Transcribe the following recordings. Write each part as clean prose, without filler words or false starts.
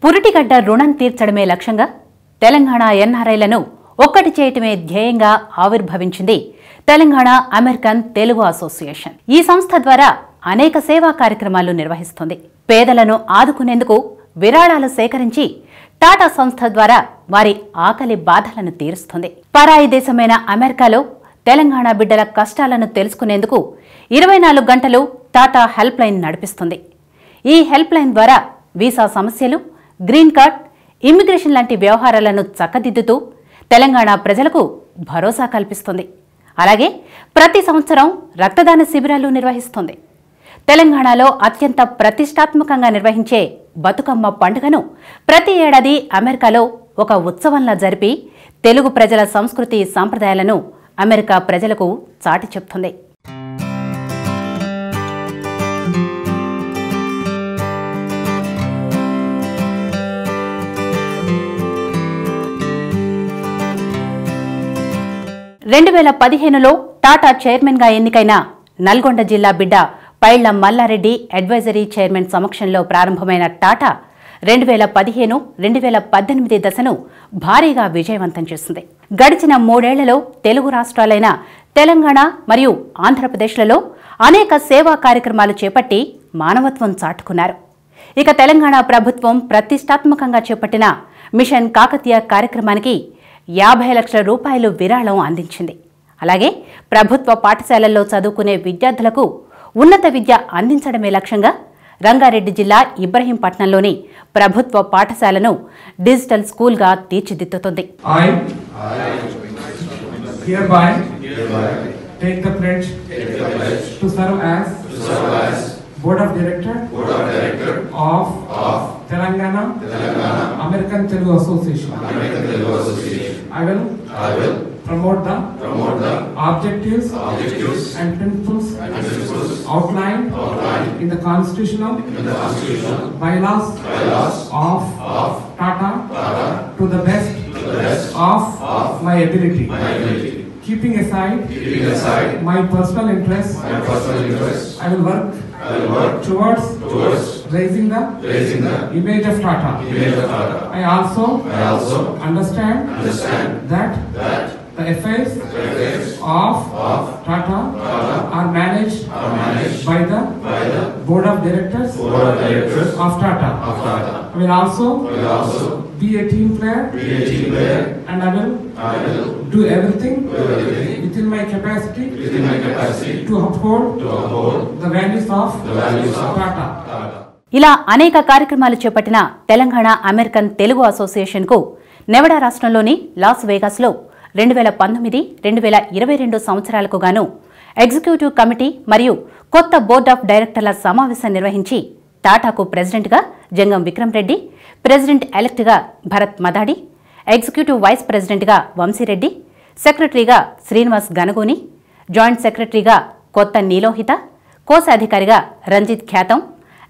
పురిటిగడ్డ రుణం తీర్చడమే లక్ష్యంగా తెలంగాణ ఎన్ఆర్ఐలను ఒక్కటి చేయటమే ధ్యేయంగా ఆవిర్భవించింది తెలంగాణ అమెరికన్ తెలుగు అసోసియేషన్. ఈ సంస్థ ద్వారా అనేక సేవా కార్యక్రమాలు నిర్వహిస్తుంది. పేదలను ఆదుకునేందుకు విరాళాలు సేకరించి టాటా సంస్థ ద్వారా వారి ఆకలి బాధలను తీరుస్తుంది. పరాయి దేశమైన అమెరికాలో తెలంగాణ బిడ్డల కష్టాలను తెలుసుకునేందుకు 24 గంటలు టాటా హెల్ప్ లైన్ నడిపిస్తుంది. ఈ హెల్ప్ లైన్ ద్వారా వీసా సమస్యలు, గ్రీన్ కార్డ్, ఇమ్మిగ్రేషన్ లాంటి వ్యవహారాలను చక్కదిద్దుతూ తెలంగాణ ప్రజలకు భరోసా కల్పిస్తుంది. అలాగే ప్రతి సంవత్సరం రక్తదాన శిబిరాలు నిర్వహిస్తుంది. తెలంగాణలో అత్యంత ప్రతిష్టాత్మకంగా నిర్వహించే బతుకమ్మ పండుగను ప్రతి ఏడాది అమెరికాలో ఒక ఉత్సవంలా జరిపి తెలుగు ప్రజల సంస్కృతి సంప్రదాయాలను అమెరికా ప్రజలకు చాటి చెప్తుంది. లో టాటా చైర్మన్గా ఎన్నికైన నల్గొండ జిల్లా బిడ్డ పైళ్ల మల్లారెడ్డి అడ్వైజరీ చైర్మన్ సమక్షంలో ప్రారంభమైన టాటా 2015-2018 దశను భారీగా విజయవంతం చేసింది. గడిచిన 3 ఏళ్లలో తెలుగు రాష్ట్రాలైన తెలంగాణ మరియు ఆంధ్రప్రదేశ్లలో అనేక సేవా కార్యక్రమాలు చేపట్టి మానవత్వం చాటుకున్నారు. ఇక తెలంగాణ ప్రభుత్వం ప్రతిష్టాత్మకంగా చేపట్టిన మిషన్ కాకతీయ కార్యక్రమానికి 50 లక్షల రూపాయలు విరాళం అందించింది. అలాగే ప్రభుత్వ పాఠశాలల్లో చదువుకునే విద్యార్థులకు ఉన్నత విద్య అందించడమే లక్ష్యంగా రంగారెడ్డి జిల్లా ఇబ్రహీంపట్నంలోని ప్రభుత్వ పాఠశాలను digital స్కూల్గా తీర్చిదిద్దుతుంది. Board of Director of Telangana American Telugu Association. I will promote the objectives and principles outlined in the constitutional bylaws of Tata to the best of my ability. Keeping aside my personal interests, I will work towards raising the image of Tata. I also understand that the affairs of Tata are managed by the Board of Directors of Tata. I will also be a team player and I will do everything within my capacity to uphold the values of Tata. ఇలా అనేక కార్యక్రమాలు చేపట్టిన Telangana American Telugu అసోసియేషన్కు నెవడా రాష్ట్రంలోని loss వేగాస్లో 2019-2022 సంవత్సరాలకు గాను executive committee మరియు కొత్త board of డైరెక్టర్ల సమావేశం నిర్వహించి టాటాకు ప్రెసిడెంట్గా జంగం Vikram Reddy, president ఎలెక్ట్గా Bharat మదాడి, executive vice ప్రెసిడెంట్గా వంశీరెడ్డి, సెక్రటరీగా శ్రీనివాస్ గనగోని, జాయింట్ సెక్రటరీగా కొత్త నీలోహిత, కోశాధికారిగా రంజిత్ ఖ్యాతం,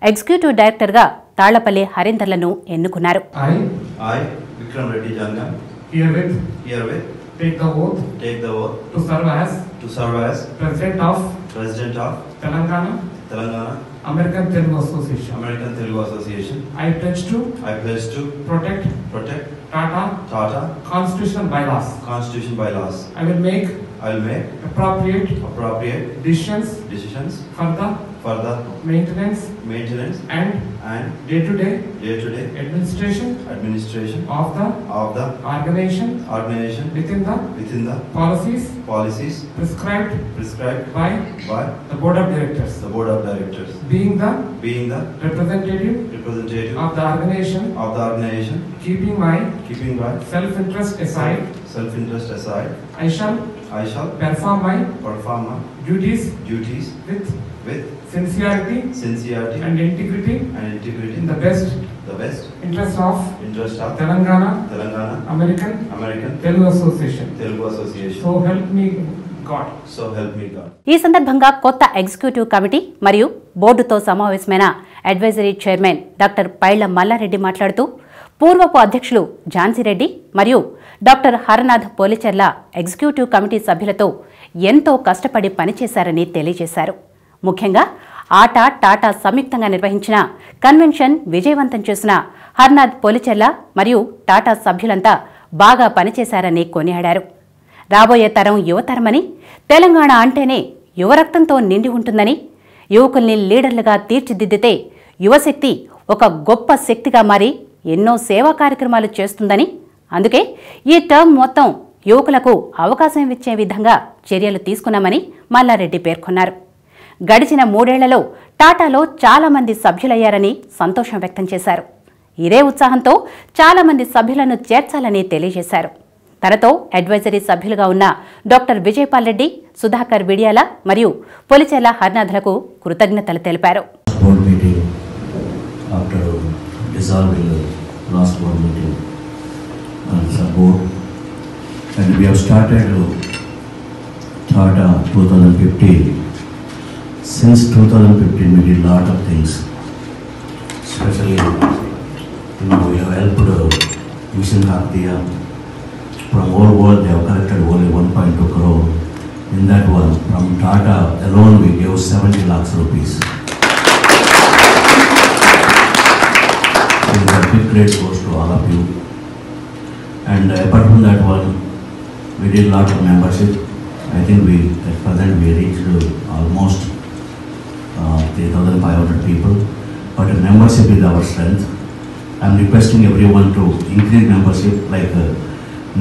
ఎగ్జిక్యూటివ్ డైరెక్టర్గా తాళ్లపల్లి హరీందర్లను ఎన్నుకున్నారు. Herewith take the oath to serve as President of Telangana American Telugu Association. I pledge to protect Tata constitutional bylaws. I will make appropriate decisions for the maintenance and day-to-day administration of the organization within the policies prescribed by the Board of Directors. Being the representative of the organization, keeping my self-interest aside, I shall perform my duties with sincerity and integrity in the best interest of Telangana American Telugu Association. So help me God. ఈ సందర్భంగా కొత్త executive committee మరియు బోర్డుతో సమావేశమైన advisory chairman doctor Pailla Mallareddy మాట్లాడుతూ పూర్వపు అధ్యక్షులు ఝాన్సీరెడ్డి మరియు doctor Haranath Policherla executive committee సభ్యులతో ఎంతో కష్టపడి పనిచేశారని తెలియజేశారు. ముఖ్యంగా ఆట, టాటా సంయుక్తంగా నిర్వహించిన కన్వెన్షన్ విజయవంతం చేసిన హర్నాథ్ పొలిచెర్ల మరియు టాటా సభ్యులంతా బాగా పనిచేశారని కొనియాడారు. రాబోయే తరం యువతరమని, తెలంగాణ అంటేనే యువరక్తంతో నిండి ఉంటుందని, యువకుల్ని లీడర్లుగా తీర్చిదిద్దితే యువశక్తి ఒక గొప్ప శక్తిగా మారి ఎన్నో సేవా కార్యక్రమాలు చేస్తుందని, అందుకే ఈ టర్మ్ మొత్తం యువకులకు అవకాశం ఇచ్చే విధంగా చర్యలు తీసుకున్నామని మల్లారెడ్డి పేర్కొన్నారు. గడిచిన 3 ఏళ్లలో టాటాలో చాలా మంది సభ్యులయ్యారని సంతోషం వ్యక్తం చేశారు. ఇదే ఉత్సాహంతో చాలా మంది సభ్యులను చేర్చాలని తెలియజేశారు. తనతో అడ్వైజరీ సభ్యులుగా ఉన్న డాక్టర్ విజయపాల్ రెడ్డి, సుధాకర్ విడియాల మరియు పొలిచెర్ల హర్నాథ్లకు కృతజ్ఞతలు తెలిపారు. And we have started Tata 2015. Since 2015 we did a lot of things. Especially, we have helped Mission Kaktiya. From whole world they have collected only 1.2 crore. In that one, from Tata alone we gave 70 lakhs rupees. So a big credit goes to all of you. And apart from that one, we did a lot of membership. I think at present we reached almost 3,500 people. But membership is our strength. I am requesting everyone to increase membership. Like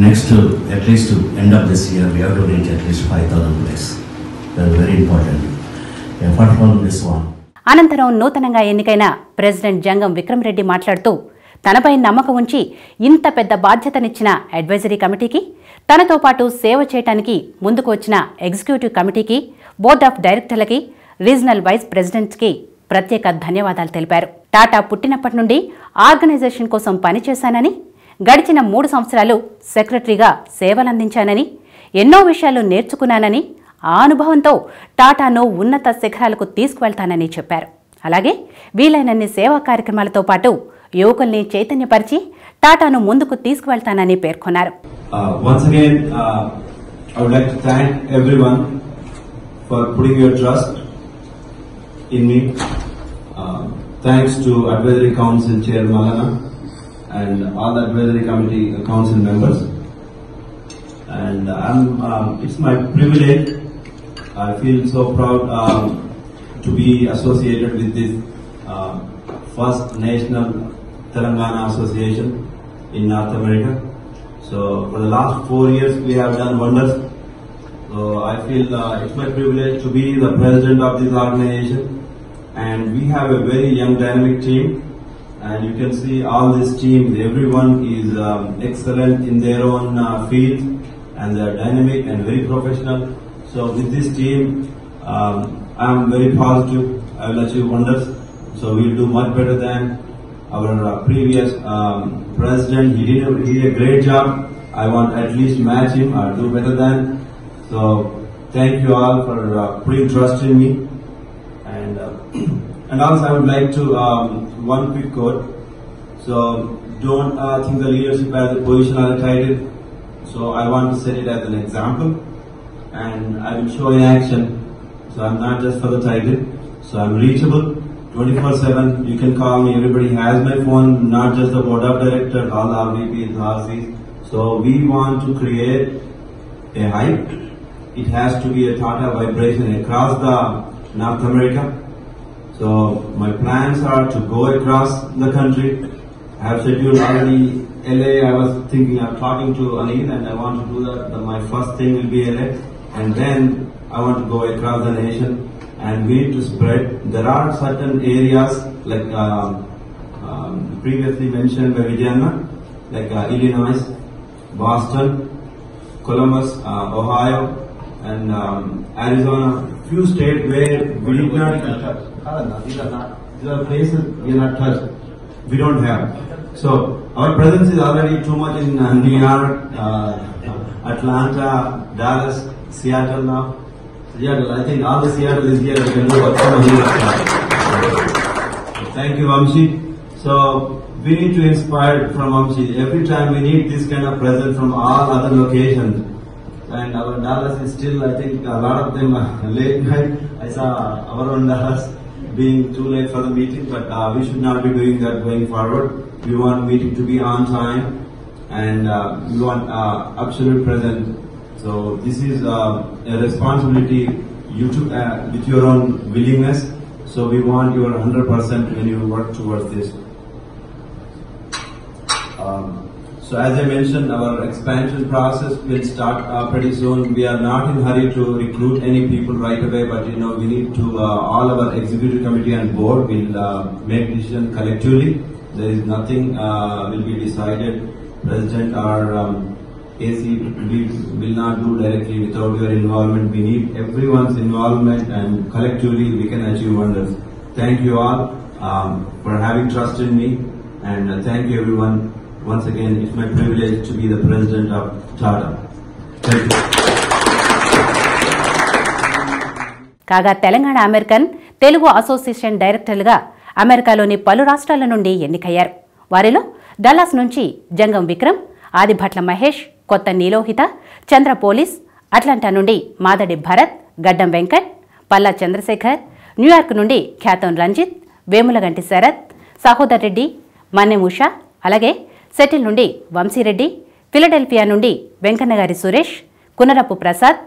next, at least end of this year, we have to reach at least 5,000 plus. That is very important. Apart from this one. అనంతరం నూతనంగా ఎన్నికైన president జంగం విక్రమ్ రెడ్డి మాట్లాడుతూ, తనపై నమ్మకం ఉంచి ఇంత పెద్ద బాధ్యతనిచ్చిన advisory కమిటీకి, తనతో పాటు సేవ చేయడానికి ముందుకు వచ్చిన ఎగ్జిక్యూటివ్ కమిటీకి, బోర్డ్ ఆఫ్ డైరెక్టర్లకి, రీజనల్ వైస్ ప్రెసిడెంట్స్కి ప్రత్యేక ధన్యవాదాలు తెలిపారు. టాటా పుట్టినప్పటి నుండి ఆర్గనైజేషన్ కోసం పనిచేశానని, గడిచిన 3 సంవత్సరాలు సెక్రటరీగా సేవలందించానని, ఎన్నో విషయాలు నేర్చుకున్నానని, ఆ అనుభవంతో టాటాను ఉన్నత శిఖరాలకు తీసుకువెళ్తానని చెప్పారు. అలాగే వీలైనన్ని సేవా కార్యక్రమాలతో పాటు యువకుల్ని చైతన్యపరిచి టాటాను ముందుకు తీసుకువెళ్తానని పేర్కొన్నారు. Once again, I would like to thank everyone for putting your trust in me. Thanks to Advisory Council Chair Malana and all the Advisory Committee Council members. And it's my privilege. I feel so proud to be associated with this first national Telangana Association in North America. So for the last 4 years we have done wonders. So I feel it's my privilege to be the president of this organization, and we have a very young dynamic team, and you can see all this team, everyone is excellent in their own field, and they are dynamic and very professional. So with this team I am very positive I will achieve wonders. So we will do much better than our previous president. He did a great job. I want at least match him or do better than. So thank you all for putting trust in me. And also I would like to one quick quote. So don't think the leadership as a position or a title. So I want to set it as an example, and I will show in action. So I'm not just for the title. So I'm reachable 24/7. You can call me. Everybody has my phone, not just the board of directors, all the RVPs, RCs. So we want to create a hype. It has to be a Tata vibration across the North America. So my plans are to go across the country. I have scheduled already LA. I was thinking of talking to Anil, and I want to do that. My first thing will be LA, and then I want to go across the nation. And we need to spread. There are certain areas like previously mentioned by Vijayana, like Illinois, Boston, Columbus, Ohio, and Arizona. Few states where we did not touch. These are places we are not touched. We don't have. So our presence is already too much in New York, Atlanta, Dallas, Seattle now. Seattle, I think all the Seattle is here. We can do what here. Thank you, Vamshi. So we need to inspire from Vamshi. Every time we need this kind of presence from all other locations. And our Dallas is still, I think, a lot of them late night. I saw our own Dallas. being too late for the meeting, but we should not be doing that going forward. We want meeting to be on time, and we want absolute presence. So this is a responsibility you took with your own willingness. So we want your 100% when you work towards this. So as I mentioned, our expansion process will start pretty soon. We are not in a hurry to recruit any people right away, but we need to, all our executive committee and board will make decision collectively. There is nothing will be decided. President or AC will not do directly without your involvement. We need everyone's involvement, and collectively we can achieve wonders. Thank you all for having trust in me, and thank you everyone. Once again, it's my privilege to be the president of Tata. Thank you. కాగా Telangana American Telugu association డైరెక్టర్లుగా అమెరికాలోని పలు రాష్ట్రాల నుండి ఎన్నికయ్యారు. వారిలో Dallas నుంచి జంగం విక్రమ్, ఆదిభట్ల మహేష్, కొత్త నీలోహిత, చంద్ర police, Atlanta నుండి మాదడి భరత్, గడ్డం వెంకట్, పల్లా చంద్రశేఖర్, న్యూయార్క్ నుండి ఖ్యాతం రంజిత్, వేములగంటి శరత్, సహోదర్ రెడ్డి, మన్నెం ఉషా, అలాగే సెటిల్ నుండి వంశీరెడ్డి, ఫిలడెల్ఫియా నుండి వెంకన్నగారి సురేష్, కునరపు ప్రసాద్,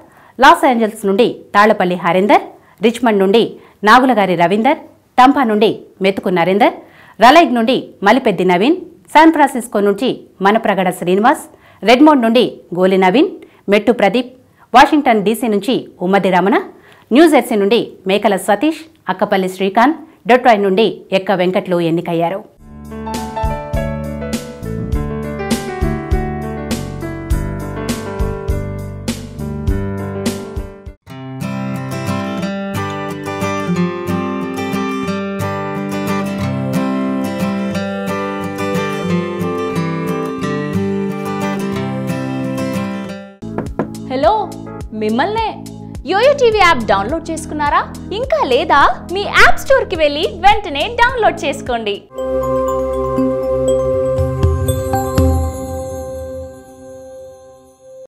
లాస్ ఏంజల్స్ నుండి తాళ్లపల్లి హరీందర్, రిచ్మండ్ నుండి నాగులగారి రవీందర్, టంపా నుండి మెతుకు నరేందర్, రలైగ్ నుండి మలిపెద్ది నవీన్, శాన్ ఫ్రాన్సిస్కో నుంచి మనప్రగడ శ్రీనివాస్, రెడ్మోండ్ నుండి గోలి నవీన్, మెట్టు ప్రదీప్, వాషింగ్టన్ డీసీ నుంచి ఉమ్మడి రమణ, న్యూజెర్సీ నుండి మేకల సతీష్, అక్కపల్లి శ్రీకాంత్, డెట్రాయిట్ నుండి ఎక్క వెంకట్లు ఎన్నికయ్యారు. హలో, మిమ్మల్నే. యోయో టీవీ యాప్ డౌన్లోడ్ చేసుకున్నారా? ఇంకా లేదా? మీ యాప్ స్టోర్కి వెళ్ళి వెంటనే డౌన్లోడ్ చేసుకోండి.